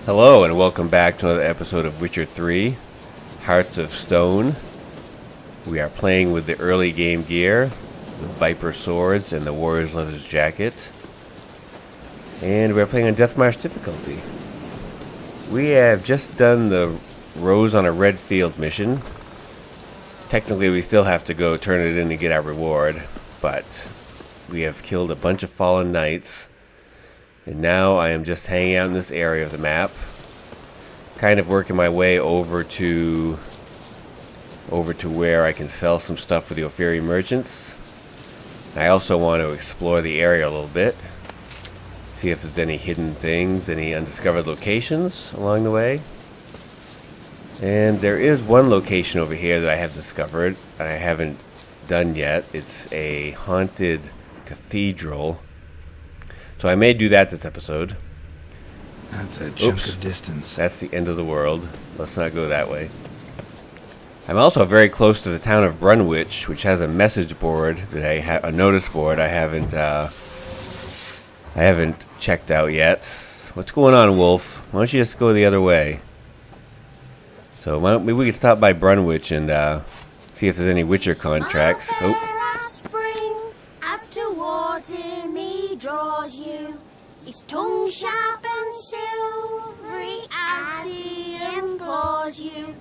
Hello and welcome back to another episode of Witcher 3, Hearts of Stone. We are playing with the early game gear, the Viper swords and the Warrior's leather jacket. And we're playing on Deathmarch difficulty. We have just done the Rose on a Red Field mission. Technically we still have to go turn it in to get our reward, but we have killed a bunch of fallen knights. And now I am just hanging out in this area of the map, kind of working my way over to where I can sell some stuff for the Ophiri merchants. I also want to explore the area a little bit, see if there's any hidden things, any undiscovered locations along the way. And there is one location over here that I have discovered that I haven't done yet. It's a haunted cathedral. So I may do that this episode. That's a chunk of distance. That's the end of the world. Let's not go that way. I'm also very close to the town of Brunwich, which has a message board that a notice board I haven't checked out yet. What's going on, Wolf? Why don't you just go the other way? So maybe we can stop by Brunwich and see if there's any Witcher contracts. Draws you, his tongue sharp and silvery as he implores you.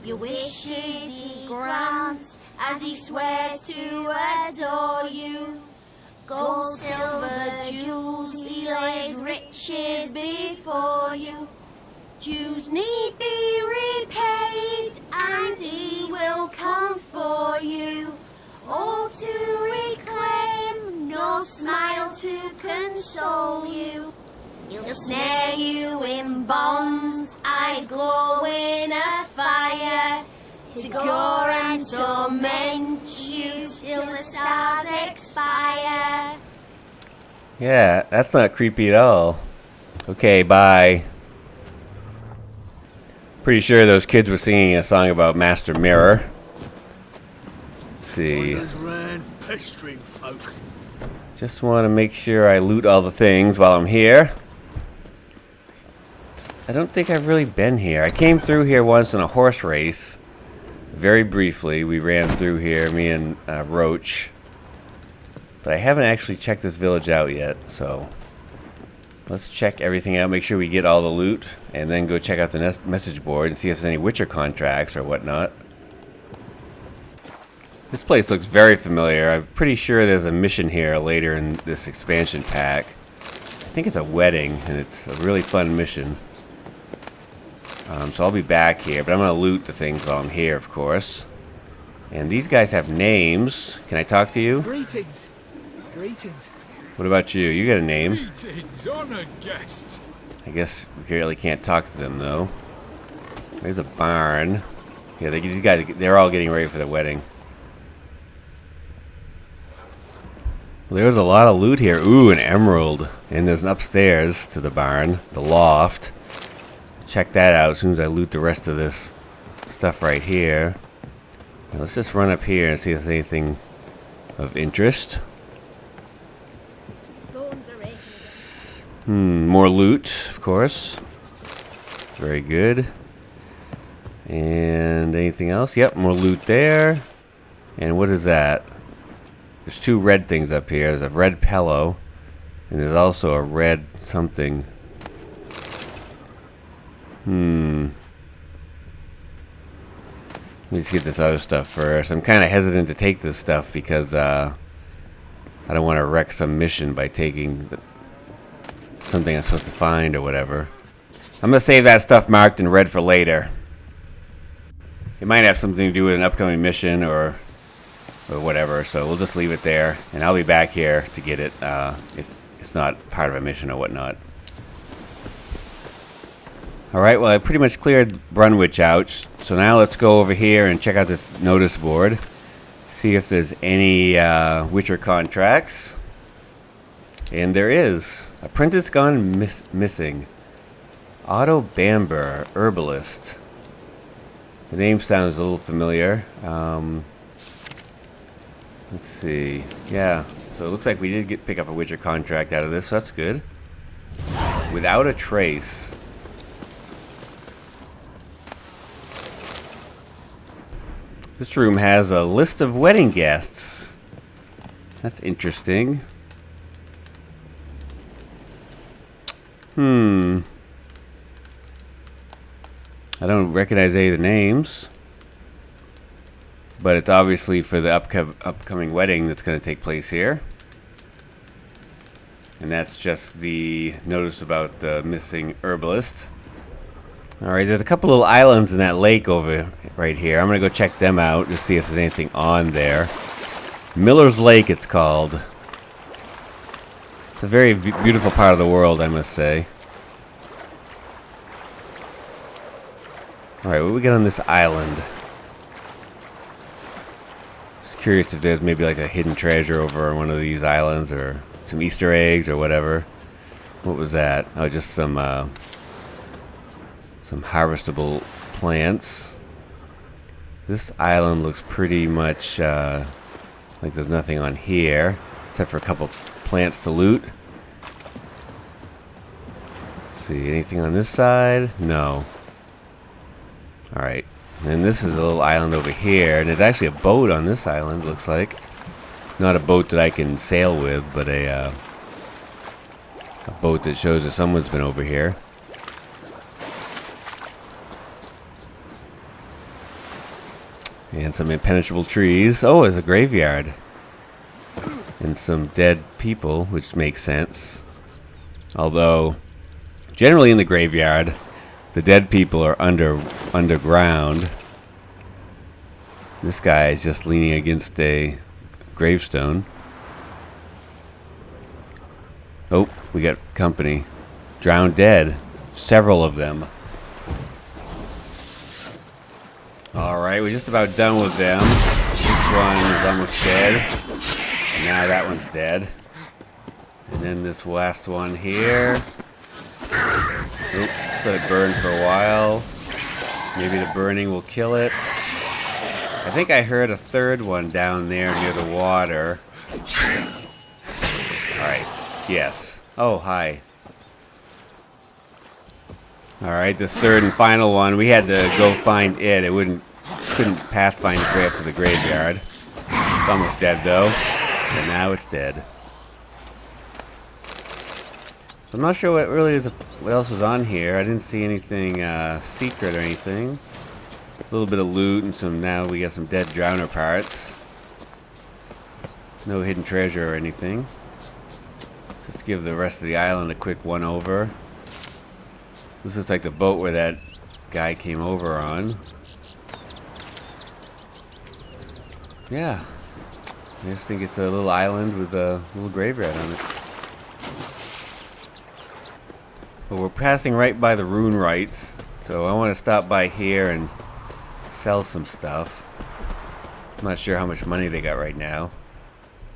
Your wishes he grants as he swears to adore you. Gold, silver, jewels, he lays riches before you. Dues need be repaid and he will come for you. All to reclaim, no smile to console you. He'll snare you in bonds, eyes glow in a fire, to gore and torment you till the stars expire. Yeah, that's not creepy at all. Okay, bye. Pretty sure those kids were singing a song about Master Mirror. See. Just want to make sure I loot all the things while I'm here. I don't think I've really been here. I came through here once in a horse race. Very briefly, we ran through here, me and Roach. But I haven't actually checked this village out yet, so let's check everything out, make sure we get all the loot, and then go check out the message board and see if there's any Witcher contracts or whatnot. This place looks very familiar. I'm pretty sure there's a mission here later in this expansion pack. I think it's a wedding, and it's a really fun mission. So I'll be back here, but I'm going to loot the things while I'm here, of course. And these guys have names. Can I talk to you? Greetings. Greetings. What about you? You got a name? Greetings, honored guests. I guess we really can't talk to them, though. There's a barn. Yeah, these guys, they're all getting ready for the wedding. There's a lot of loot here. Ooh, an emerald. And there's an upstairs to the barn, the loft. Check that out as soon as I loot the rest of this stuff right here. Now let's just run up here and see if there's anything of interest. More loot, of course. Very good. And anything else? Yep, more loot there. And what is that? There's two red things up here. There's a red pillow, and there's also a red something. Let me just get this other stuff first. I'm kind of hesitant to take this stuff because I don't want to wreck some mission by taking something I'm supposed to find or whatever. I'm going to save that stuff marked in red for later. It might have something to do with an upcoming mission or whatever, so we'll just leave it there, and I'll be back here to get it if it's not part of a mission or whatnot. Alright, well I pretty much cleared Brunwich out, so now let's go over here and check out this notice board, see if there's any Witcher contracts. And there is. Apprentice gone missing. Otto Bamber, herbalist. The name sounds a little familiar. Let's see. Yeah, so it looks like we did pick up a Witcher contract out of this, so that's good. Without a trace. This room has a list of wedding guests. That's interesting. I don't recognize any of the names. But it's obviously for the upcoming wedding that's going to take place here. And that's just the notice about the missing herbalist. Alright, there's a couple little islands in that lake over right here. I'm going to go check them out to see if there's anything on there. Miller's Lake it's called. It's a very beautiful part of the world, I must say. Alright, what do we got on this island? Just curious if there's maybe like a hidden treasure over on one of these islands, or some Easter eggs or whatever. What was that? Oh, just some harvestable plants. This island looks pretty much like there's nothing on here except for a couple plants to loot. Let's see, anything on this side? No. Alright, and this is a little island over here, and there's actually a boat on this island, looks like. Not a boat that I can sail with, but a boat that shows that someone's been over here. And some impenetrable trees. Oh, there's a graveyard. And some dead people, which makes sense. Although, generally in the graveyard, the dead people are underground. This guy is just leaning against a gravestone. Oh, we got company. Drowned dead. Several of them. Alright, we're just about done with them. This one is almost dead. And now that one's dead. And then this last one here. Oops, let it burn for a while. Maybe the burning will kill it. I think I heard a third one down there near the water. Alright, yes. Oh, hi. Alright, this third and final one, we had to go find it. It couldn't pathfind its way up to the graveyard. It's almost dead though. And now it's dead. So I'm not sure what else was on here. I didn't see anything secret or anything. A little bit of loot and now we got some dead drowner parts. No hidden treasure or anything. Just to give the rest of the island a quick one over. This looks like the boat where that guy came over on. Yeah. I just think it's a little island with a little graveyard on it. But we're passing right by the rune rites, so I want to stop by here and sell some stuff. I'm not sure how much money they got right now.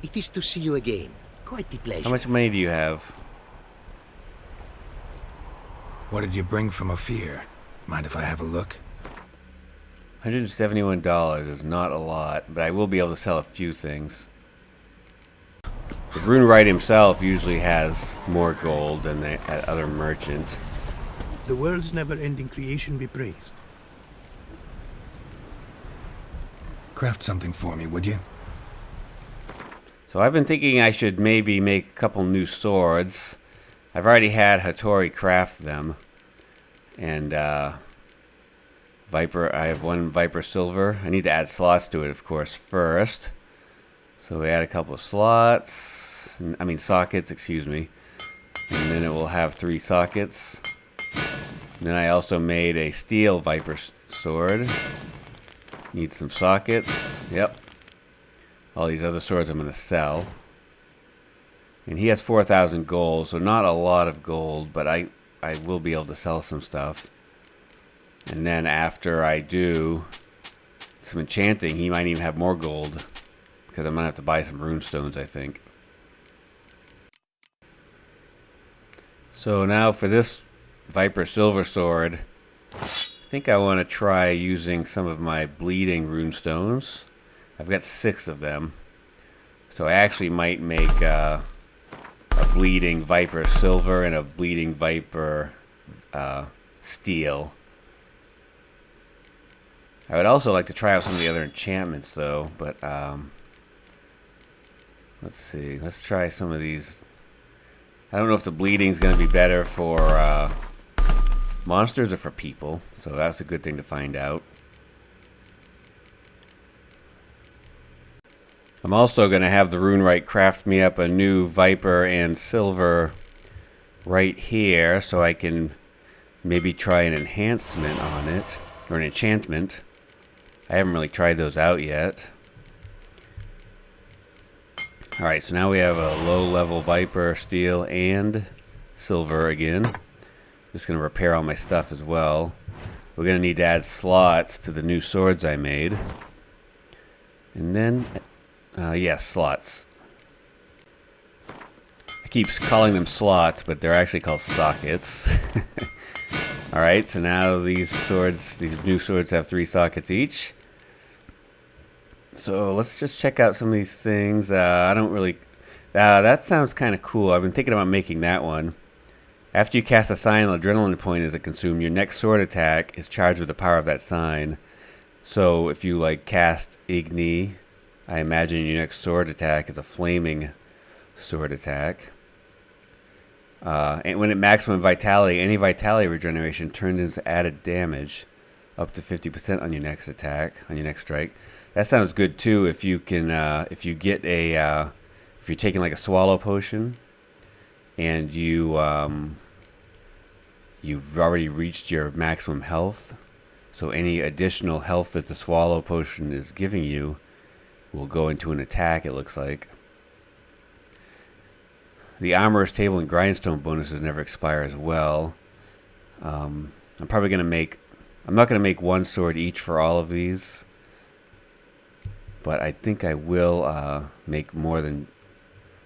It is to see you again. Quite the pleasure. How much money do you have? What did you bring from Ophir? Mind if I have a look? $171 is not a lot, but I will be able to sell a few things. The Brunwich himself usually has more gold than that other merchant. The world's never-ending creation be praised. Craft something for me, would you? So I've been thinking I should maybe make a couple new swords. I've already had Hattori craft them. And Viper, I have one Viper Silver. I need to add slots to it, of course, first. So we add a couple of slots. Sockets, excuse me. And then it will have 3 sockets. And then I also made a steel Viper sword. Need some sockets. Yep. All these other swords I'm going to sell. And he has 4,000 gold, so not a lot of gold, but I will be able to sell some stuff. And then after I do some enchanting, he might even have more gold. Because I'm going to have to buy some rune stones, I think. So now for this Viper Silver Sword, I think I want to try using some of my bleeding rune stones. I've got 6 of them. So I actually might make a bleeding Viper Silver and a bleeding Viper Steel. I would also like to try out some of the other enchantments, though, but, let's see. Let's try some of these. I don't know if the bleeding is going to be better for, monsters or for people, so that's a good thing to find out. I'm also going to have the Runewright craft me up a new Viper and Silver right here, so I can maybe try an enhancement on it, or an enchantment. I haven't really tried those out yet. Alright, so now we have a low-level Viper, Steel, and Silver again. Just going to repair all my stuff as well. We're going to need to add slots to the new swords I made. And then, yes, slots. I keep calling them slots, but they're actually called sockets. Alright, so now these new swords have 3 sockets each. So let's just check out some of these things. I don't really... that sounds kind of cool. I've been thinking about making that one. After you cast a sign, an adrenaline point is consumed. Your next sword attack is charged with the power of that sign. So if you like cast Igni, I imagine your next sword attack is a flaming sword attack. And when at maximum vitality, any vitality regeneration turns into added damage, up to 50% on your next attack, on your next strike. That sounds good too. If you can, if you get a, if you're taking like a swallow potion, and you've already reached your maximum health, so any additional health that the swallow potion is giving you will go into an attack, it looks like. The Armorer's Table and Grindstone bonuses never expire as well. I'm probably going to make... I'm not going to make one sword each for all of these. But I think I will make more than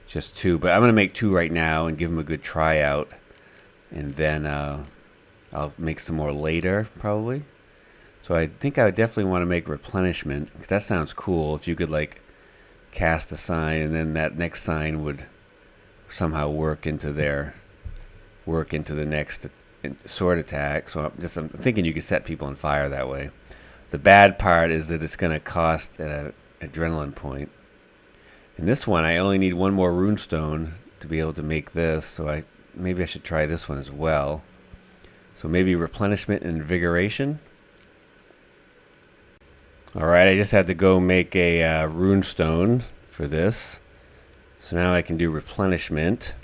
just 2. But I'm going to make 2 right now and give them a good tryout. And then I'll make some more later, probably. So I think I would definitely want to make replenishment, because that sounds cool. If you could, like, cast a sign, and then that next sign would somehow work into the next sword attack. So I'm thinking you could set people on fire that way. The bad part is that it's going to cost an adrenaline point. In this one, I only need 1 more runestone to be able to make this, so maybe I should try this one as well. So maybe replenishment and invigoration. Alright, I just had to go make a runestone for this. So now I can do replenishment.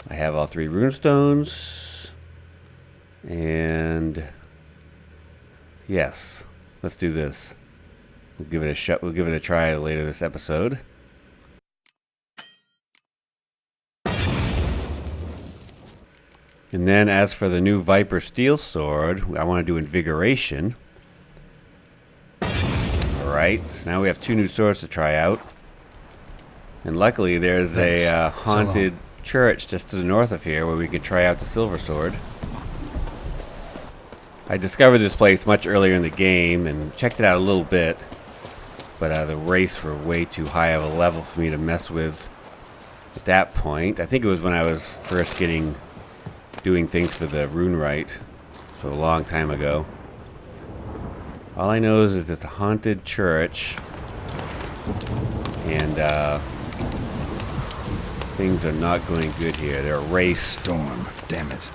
I have all 3 runestones. And yes, let's do this. We'll give it a shot. We'll give it a try later this episode. And then as for the new Viper Steel Sword, I want to do Invigoration. Alright, so now we have 2 new swords to try out. And luckily there's a haunted church just to the north of here where we can try out the Silver Sword. I discovered this place much earlier in the game and checked it out a little bit. But the wraiths were way too high of a level for me to mess with at that point. I think it was when I was first doing things for the Runewright, so a long time ago. All I know is that it's a haunted church, and things are not going good here. There are wraiths. Storm, damn it.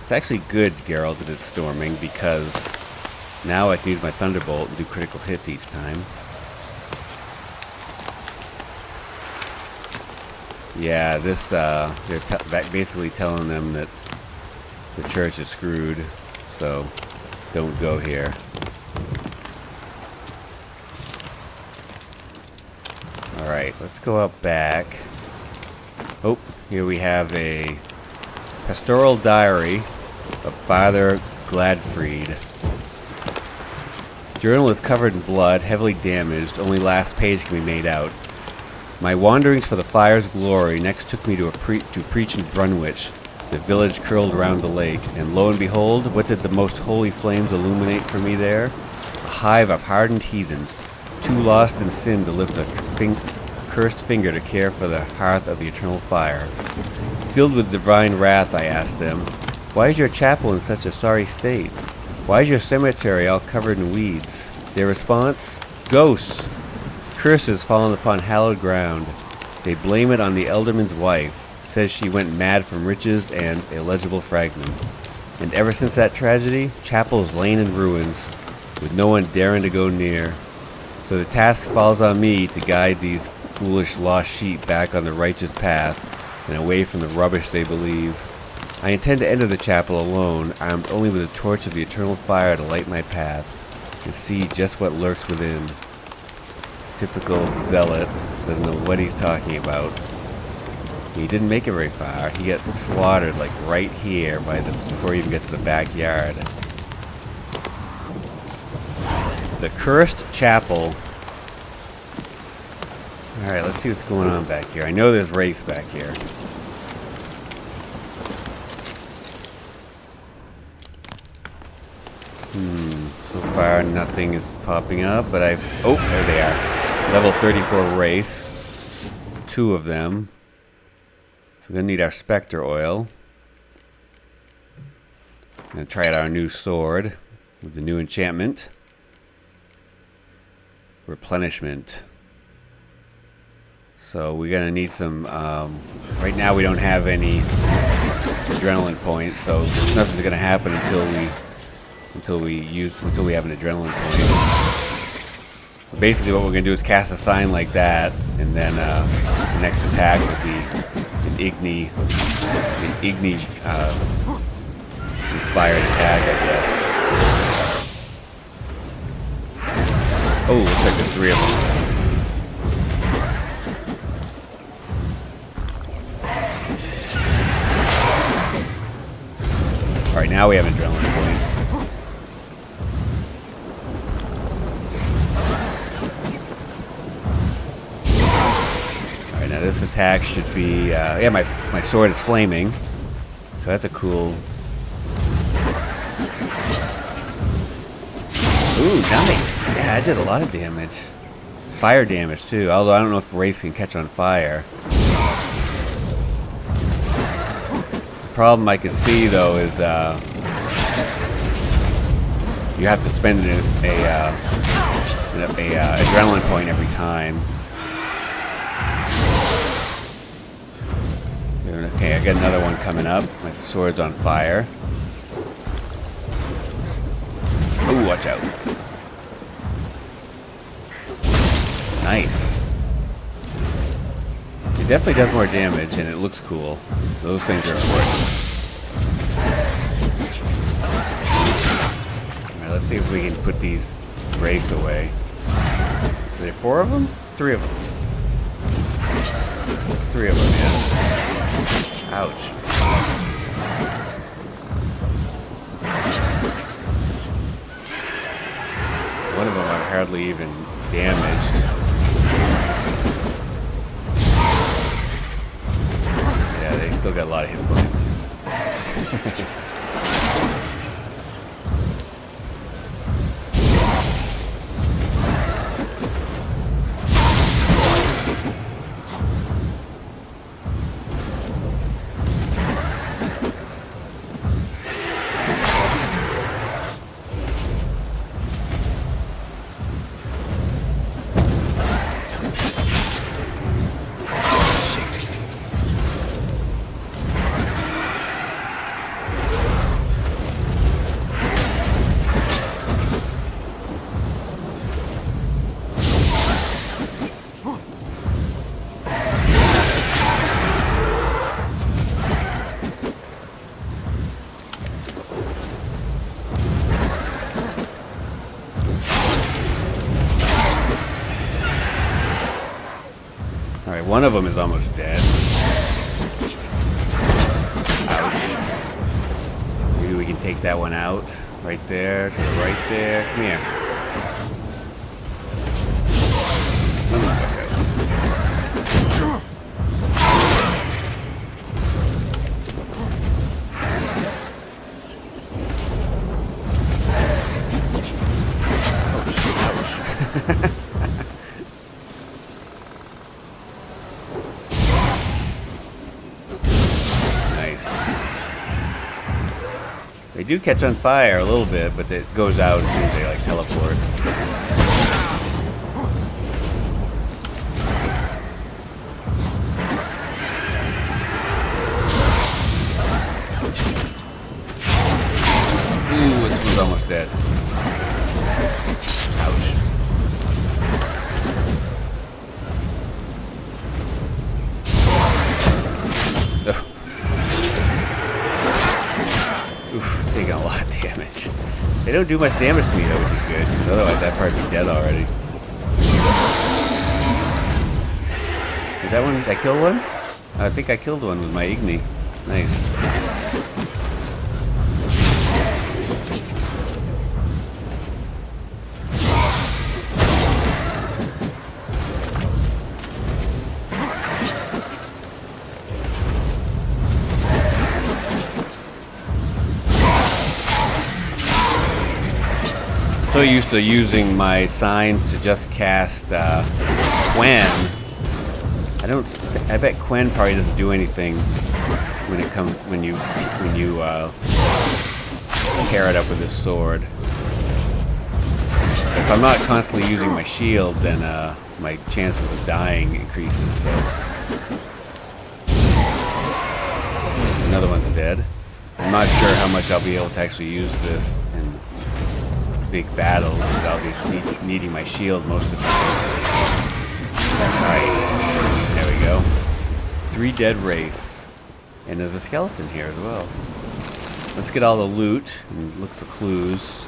It's actually good, Geralt, that it's storming, because now I can use my Thunderbolt and do critical hits each time. Yeah, this, they're basically telling them that the church is screwed, so don't go here. Alright, let's go out back. Oh, here we have a pastoral diary of Father Gladfried. Journal is covered in blood, heavily damaged, only last page can be made out. My wanderings for the fire's glory next took me to preach in Brunwich, the village curled around the lake, and lo and behold, what did the most holy flames illuminate for me there? A hive of hardened heathens, too lost in sin to lift a cursed finger to care for the hearth of the eternal fire. Filled with divine wrath, I asked them, why is your chapel in such a sorry state? Why is your cemetery all covered in weeds? Their response? Ghosts! Curses fallen upon hallowed ground. They blame it on the elderman's wife. Says she went mad from riches and illegible fragment. And ever since that tragedy, chapel's lain in ruins, with no one daring to go near. So the task falls on me to guide these foolish lost sheep back on the righteous path and away from the rubbish they believe. I intend to enter the chapel alone, armed only with a torch of the eternal fire to light my path and see just what lurks within. Typical zealot, doesn't know what he's talking about. He didn't make it very far. He got slaughtered like right here before he even gets to the backyard. The cursed chapel. Alright, let's see what's going on back here. I know there's wraiths back here. So far nothing is popping up, but oh, there they are. Level 34 wraiths. 2 of them. So we're going to need our Spectre oil. I'm going to try out our new sword with the new enchantment. Replenishment. So we're going to need some... right now we don't have any adrenaline points, so nothing's going to happen until we have an adrenaline point. Basically what we're going to do is cast a sign like that, and then the next attack will be an Igni inspired attack, I guess. Oh, looks like there's 3 of them. Alright, now we have an adrenaline point. Alright, now this attack should be... yeah, my sword is flaming. So that's a cool... Ooh, nice! Yeah, I did a lot of damage. Fire damage, too. Although I don't know if wraiths can catch on fire. The problem I can see, though, is you have to spend a adrenaline point every time. Okay, I got another one coming up. My sword's on fire. Ooh, watch out. Nice. It definitely does more damage, and it looks cool. Those things are important. Alright, let's see if we can put these wraiths away. Are there 4 of them? 3 of them. 3 of them, yeah. Ouch. One of them are hardly even damaged. Yeah, they still got a lot of hit points. Alright, one of them is almost dead. Ouch. Maybe we can take that one out. Right there, to the right there. Come here. They do catch on fire a little bit, but it goes out as soon as they like teleport. Ooh, this one's almost dead. Ouch. Oof, taking a lot of damage. They don't do much damage to me though, which is good. Otherwise I'd probably be dead already. Is that one? Did I kill one? I think I killed one with my Igni. Nice. So used to using my signs to just cast Quen. I bet Quen probably doesn't do anything when you tear it up with this sword. If I'm not constantly using my shield, then my chances of dying increases. So another one's dead. I'm not sure how much I'll be able to actually use this in big battles, because I'll be needing my shield most of the time. That's right. There we go. 3 dead wraiths. And there's a skeleton here as well. Let's get all the loot and look for clues.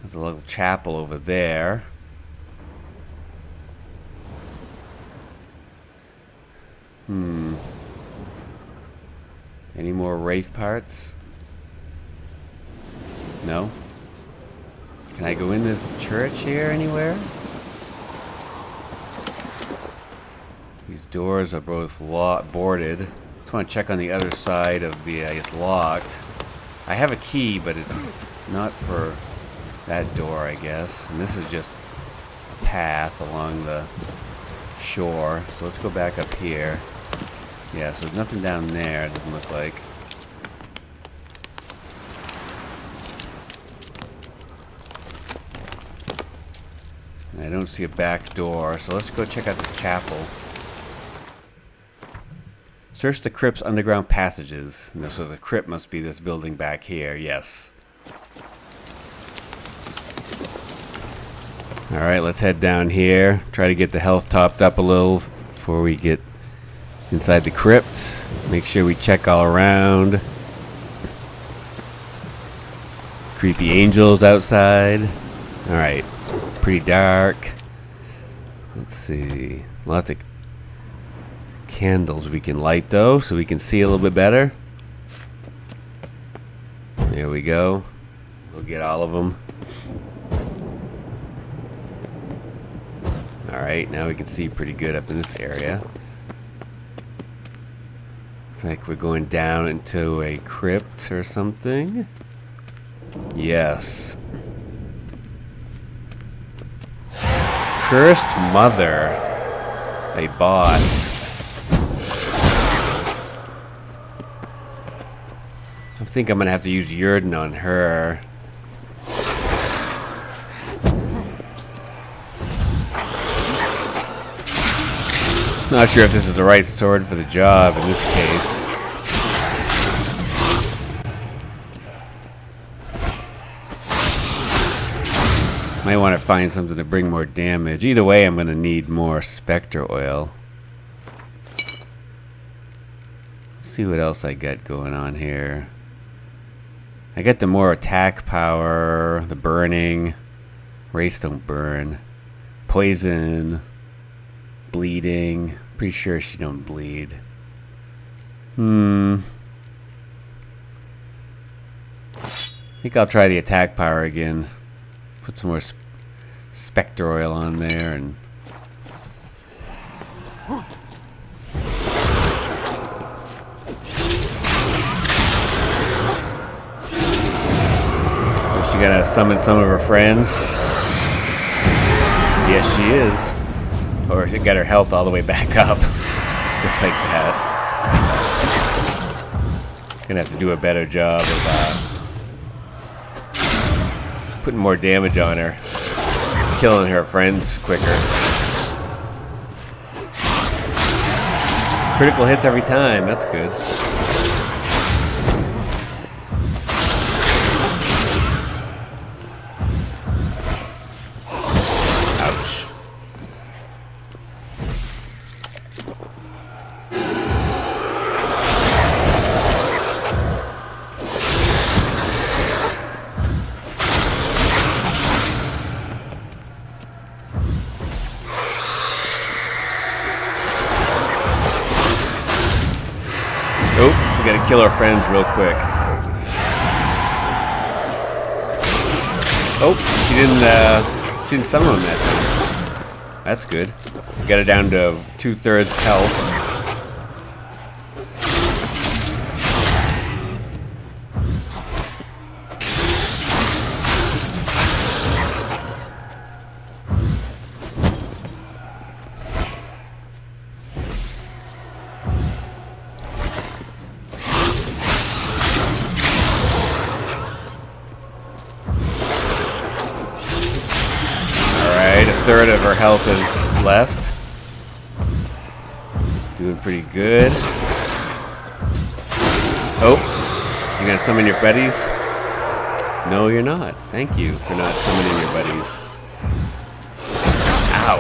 There's a little chapel over there. Any more wraith parts? No? Can I go in this church here anywhere? These doors are both boarded. Just want to check on the other side of the, it's locked. I have a key, but it's not for that door, I guess. And this is just a path along the shore. So let's go back up here. Yeah, so there's nothing down there, it doesn't look like. I don't see a back door, so let's go check out this chapel. Search the crypt's underground passages. No, so the crypt must be this building back here, yes. Alright, let's head down here. Try to get the health topped up a little before we get inside the crypt. Make sure we check all around. Creepy angels outside. Alright. Pretty dark. Let's see. Lots of candles we can light though, so we can see a little bit better. There we go. We'll get all of them. Alright, now we can see pretty good up in this area. Looks like we're going down into a crypt or something. Yes. Cursed Mother, a boss. I think I'm gonna have to use Yurden on her. Not sure if this is the right sword for the job in this case. Might want to find something to bring more damage. Either way, I'm going to need more Spectre Oil. Let's see what else I got going on here. I got the more attack power, the burning. Wraiths don't burn. Poison. Bleeding. Pretty sure she don't bleed. I think I'll try the attack power again. Put some more Spectre Oil on there and... So she gotta summon some of her friends. Yes, she is. Or she got her health all the way back up. Just like that. Gonna have to do a better job of putting more damage on her. Killing her friends quicker. Critical hits every time, that's good. Ouch. Nope, we gotta kill our friends real quick. Oh, she didn't summon them that time. That's good. We got her down to 2/3 health. Alright, 1/3 of her health is left. Doing pretty good. Oh, you gonna summon your buddies? No, you're not. Thank you for not summoning your buddies. Ow.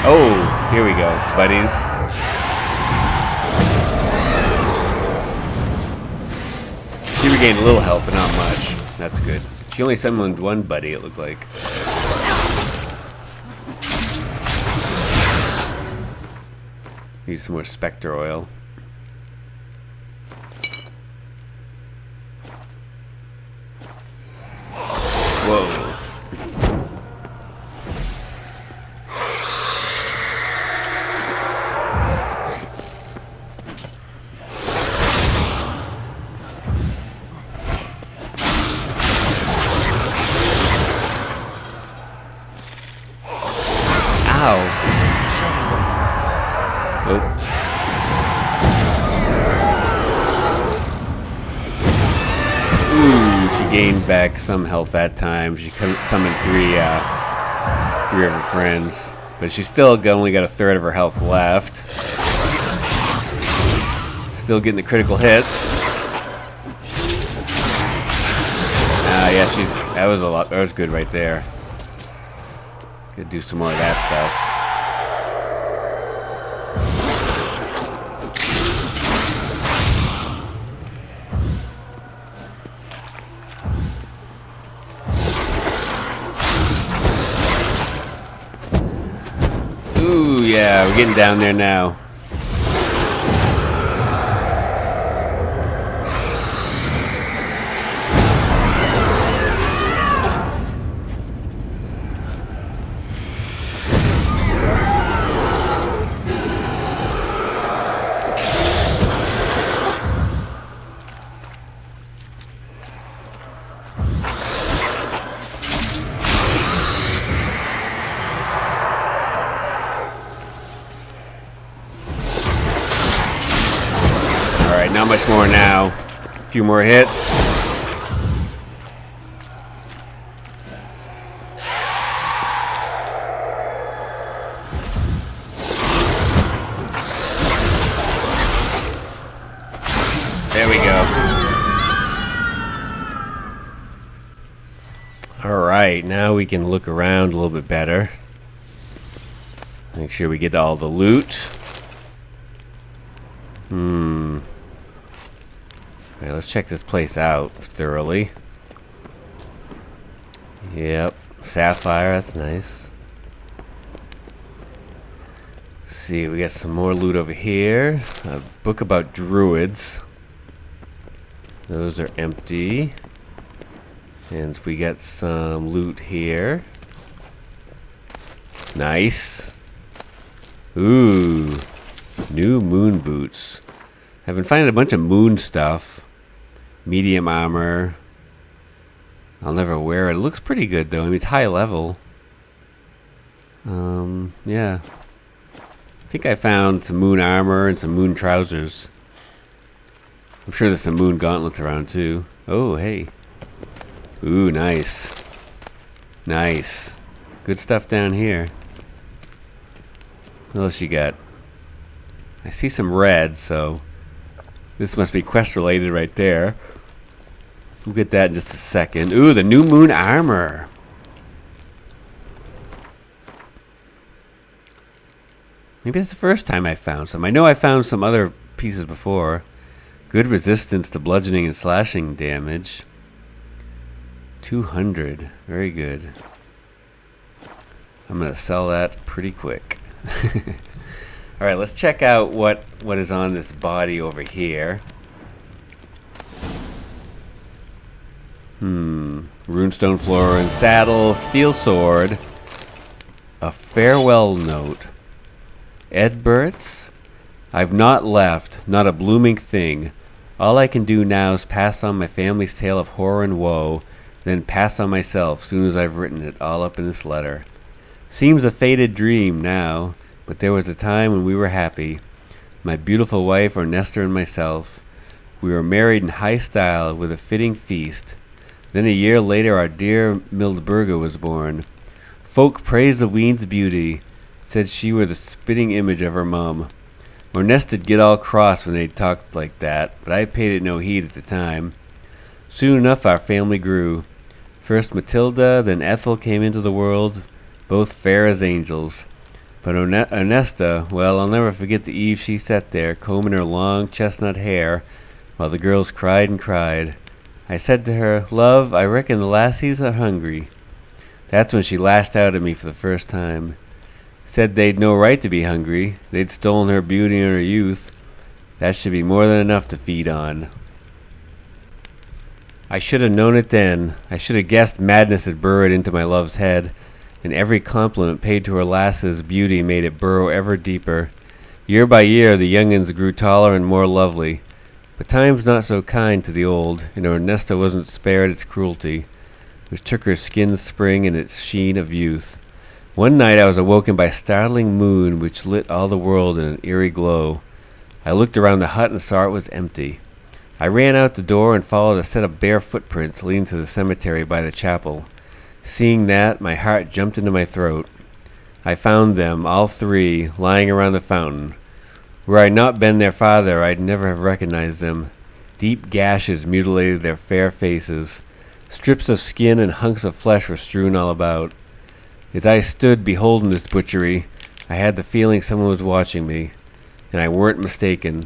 Oh, here we go, buddies. She regained a little health, but not much. That's good. She only summoned one buddy, it looked like. Need some more Spectre oil. Whoa. Ow. Oh. Ooh, she gained back some health that time. She couldn't summon three of her friends. But she still only got 1/3 of her health left. Still getting the critical hits. Yeah, that was a lot. That was good right there. Could do some more of that stuff. Ooh, yeah, we're getting down there now. Alright, not much more now. A few more hits. There we go. Alright, now we can look around a little bit better. Make sure we get all the loot. Alright, let's check this place out thoroughly. Yep. Sapphire, that's nice. Let's see, we got some more loot over here. A book about druids. Those are empty. And we got some loot here. Nice. Ooh. New moon boots. I've been finding a bunch of moon stuff. Medium armor. I'll never wear it. It looks pretty good though. I mean, it's high level. Yeah. I think I found some moon armor and some moon trousers. I'm sure there's some moon gauntlets around too. Oh, hey. Ooh, nice. Nice. Good stuff down here. What else you got? I see some red, so this must be quest related right there. We'll get that in just a second. Ooh, the new moon armor. Maybe that's the first time I found some. I know I found some other pieces before. Good resistance to bludgeoning and slashing damage. 200. Very good. I'm going to sell that pretty quick. Alright, let's check out what is on this body over here. Runestone floor and saddle, steel sword, a farewell note. Edberts, I've not left, not a blooming thing. All I can do now is pass on my family's tale of horror and woe, then pass on myself soon as I've written it all up in this letter. Seems a faded dream now, but there was a time when we were happy. My beautiful wife, Ornesta, and myself. We were married in high style with a fitting feast. Then a year later our dear Mildburga was born. Folk praised the ween's beauty, said she were the spitting image of her mum. Ornesta'd get all cross when they talked like that, but I paid it no heed at the time. Soon enough our family grew. First Matilda, then Ethel came into the world, both fair as angels. But Ornesta, well, I'll never forget the eve she sat there, combing her long chestnut hair, while the girls cried and cried. I said to her, "Love, I reckon the lassies are hungry." That's when she lashed out at me for the first time. Said they'd no right to be hungry. They'd stolen her beauty and her youth. That should be more than enough to feed on. I should have known it then. I should have guessed madness had burrowed into my love's head, and every compliment paid to her lass's beauty made it burrow ever deeper. Year by year the young'uns grew taller and more lovely, but time's not so kind to the old, and Ornesta wasn't spared its cruelty, which took her skin's spring and its sheen of youth. One night I was awoken by a startling moon which lit all the world in an eerie glow. I looked around the hut and saw it was empty. I ran out the door and followed a set of bare footprints leading to the cemetery by the chapel. Seeing that, my heart jumped into my throat. I found them, all three, lying around the fountain. Were I not been their father, I'd never have recognized them. Deep gashes mutilated their fair faces. Strips of skin and hunks of flesh were strewn all about. As I stood beholding this butchery, I had the feeling someone was watching me, and I weren't mistaken.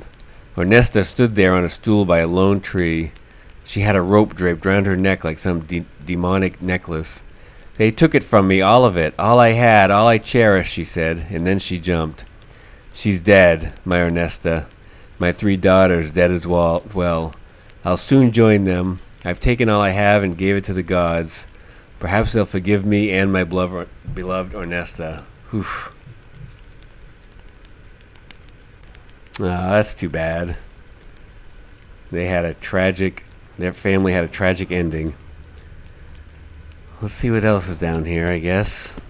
Ornesta stood there on a stool by a lone tree. She had a rope draped round her neck like some demonic necklace. They took it from me, all of it, all I had, all I cherished, she said, and then she jumped. She's dead, my Ornesta. My 3 daughters dead as well. I'll soon join them. I've taken all I have and gave it to the gods. Perhaps they'll forgive me and my beloved Ornesta. Oof. That's too bad. Their family had a tragic ending. Let's see what else is down here, I guess.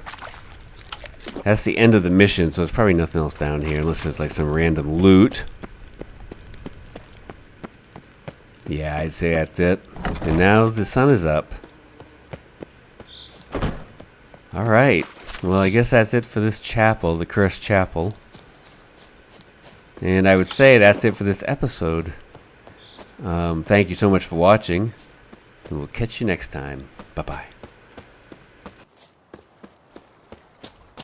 That's the end of the mission, so there's probably nothing else down here, unless there's like some random loot. Yeah, I'd say that's it. And now the sun is up. Alright. Well, I guess that's it for this chapel, the Cursed Chapel. And I would say that's it for this episode. Thank you so much for watching. And we'll catch you next time. Bye-bye.